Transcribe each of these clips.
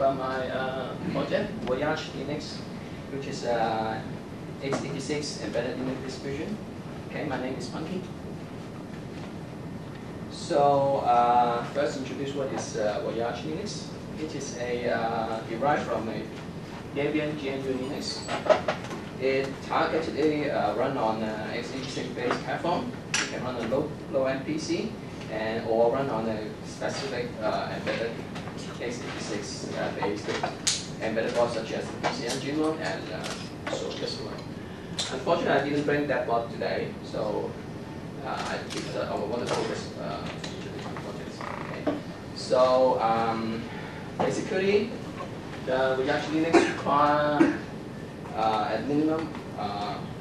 about my project, Voyage Linux, which is x86 embedded Linux distribution. Okay, my name is Punky. So first introduce what is Voyage Linux, which is derived from a Debian GNU Linux. It targetedly run on x86 based platform. You can run on low-end PC or run on a specific embedded x86 based embedded board such as the PC Engine one and so this one. Unfortunately, I didn't bring that board today, so I want to focus each of the projects. Okay. So basically, the Voyage Linux require at minimum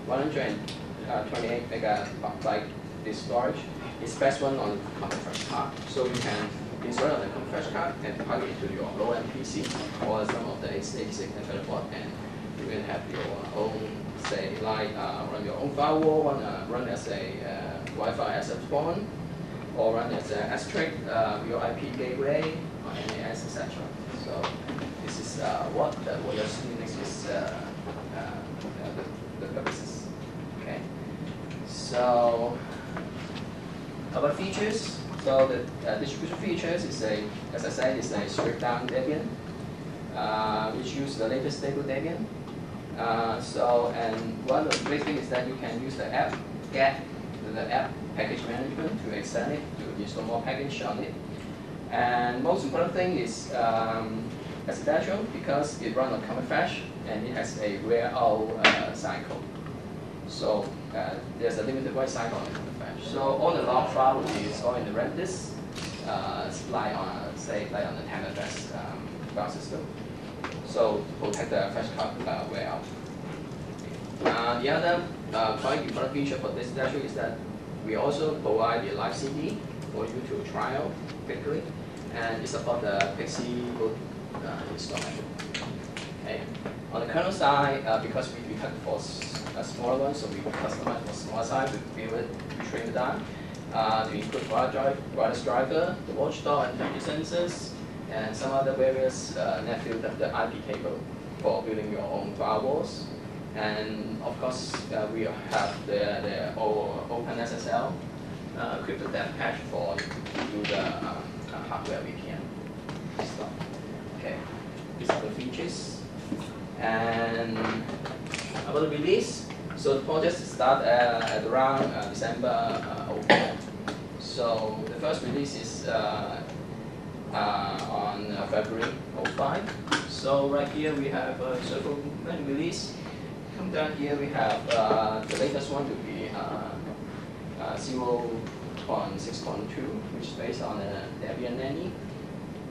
128 megabyte disk storage. It's best one on common fresh card, so you can install it on the common fresh card and plug it into your low-end PC or some of the x86 embedded board, and you can have your own, say, like run your own firewall, run as a Wi-Fi access point, or run as an asterisk, your IP gateway, or NAS, etc. So this is what the Voyage Linux is the purposes. Okay. So about features. So the distribution features is as I said, is a stripped down Debian, which uses the latest stable Debian. And one of the great things is that you can use the app package management to extend it to install more package on it. And most important thing is residential, because it runs on common flash and it has a wear out cycle. So there's a limited write cycle on the common flash. So all the log file will be stored in the RAM disk, like on the TimeFS file system. So protect the flash card wear out. The other quite important feature for this statue is that we also provide a live CD for you to trial quickly, and it supports the Pixie boot installation. Okay. On the kernel side, because we cut for a smaller one, so we customize for smaller size, we build it, we trim it down to include wireless driver, the watchdog and temperature sensors, and some other various netfield the IP cable for building your own firewalls. And of course, we have the OpenSSL crypto depth patch for to do the hardware VPN stuff. Okay, these are the features. And about the release, so the project started at around December 04. So the first release is on February 05. So right here we have several release. Come down here we have the latest one to be 0.6.2, which is based on the Debian Nanny.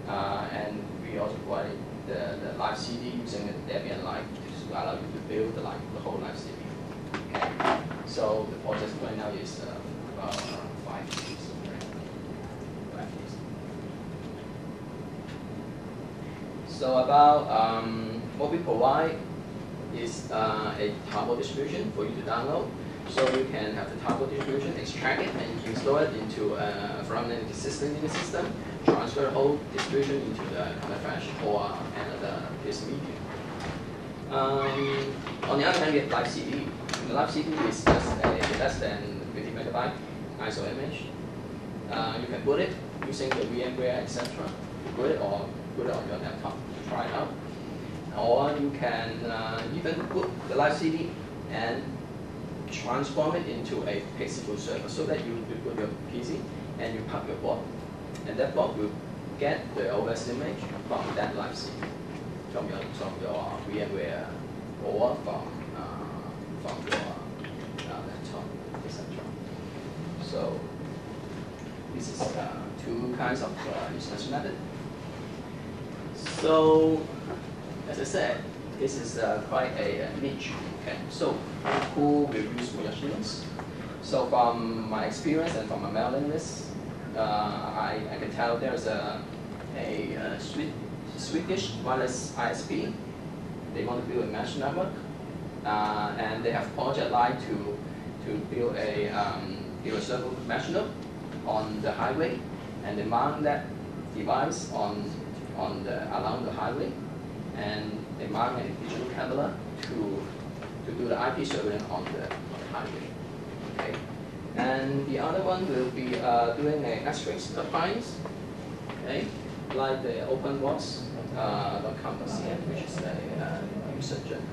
And we also provide the live CD using the Debian Live to allow you to build the whole live CD. Okay. So the project right now is about 5 days. So about what we provide is a tarball distribution for you to download. So you can have the tarball distribution, extract it, and install it into from an existing Linux system, transfer the whole distribution into the common flash or another disk medium. On the other hand, we have live CD. The live CD is just a less than 50 megabyte ISO image. You can boot it using the VMware, etc. Boot it or put it on your laptop to try it out. Or you can even put the live CD and transform it into a pixel server, so that you put your PC and you plug your board, and that board will get the OS image from that live CD, from your VMware or from your laptop, etc. So this is two kinds of installation method. So as I said, this is quite a niche. Okay, so who will use Voyage Linux? So from my experience and from my mailing list, I can tell there's a Swedish wireless ISP. They want to build a mesh network, and they have project like to build a server mesh node on the highway, and they mount that device on on along the highway, and they mount a digital camera to do the IP surveillance on the highway. Okay, and the other one will be doing a X-ray appliance. Okay, like the openbox.com.cn, which is a research journal.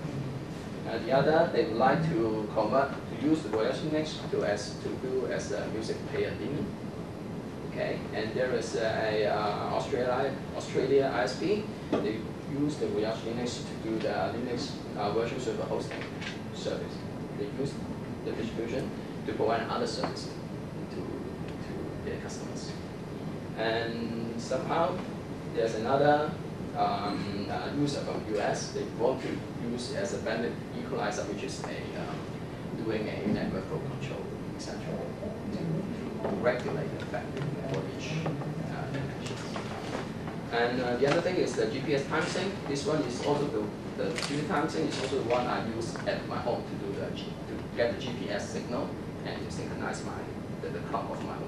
The other, they would like to convert to use the Voyage Linux to do as a music player daemon. Okay, and there is a Australia ISP. They use the Voyage Linux to do the Linux virtual server hosting service. They use the distribution to provide other services to their customers. And somehow there's another user from US. They want to use as a bandwidth equalizer, which is doing a network flow control, etc., to regulate the bandwidth for each connection. And the other thing is the GPS time sync. This one is also the GPS time sync is also the one I use at my home to get the GPS signal and to synchronize the clock of my home.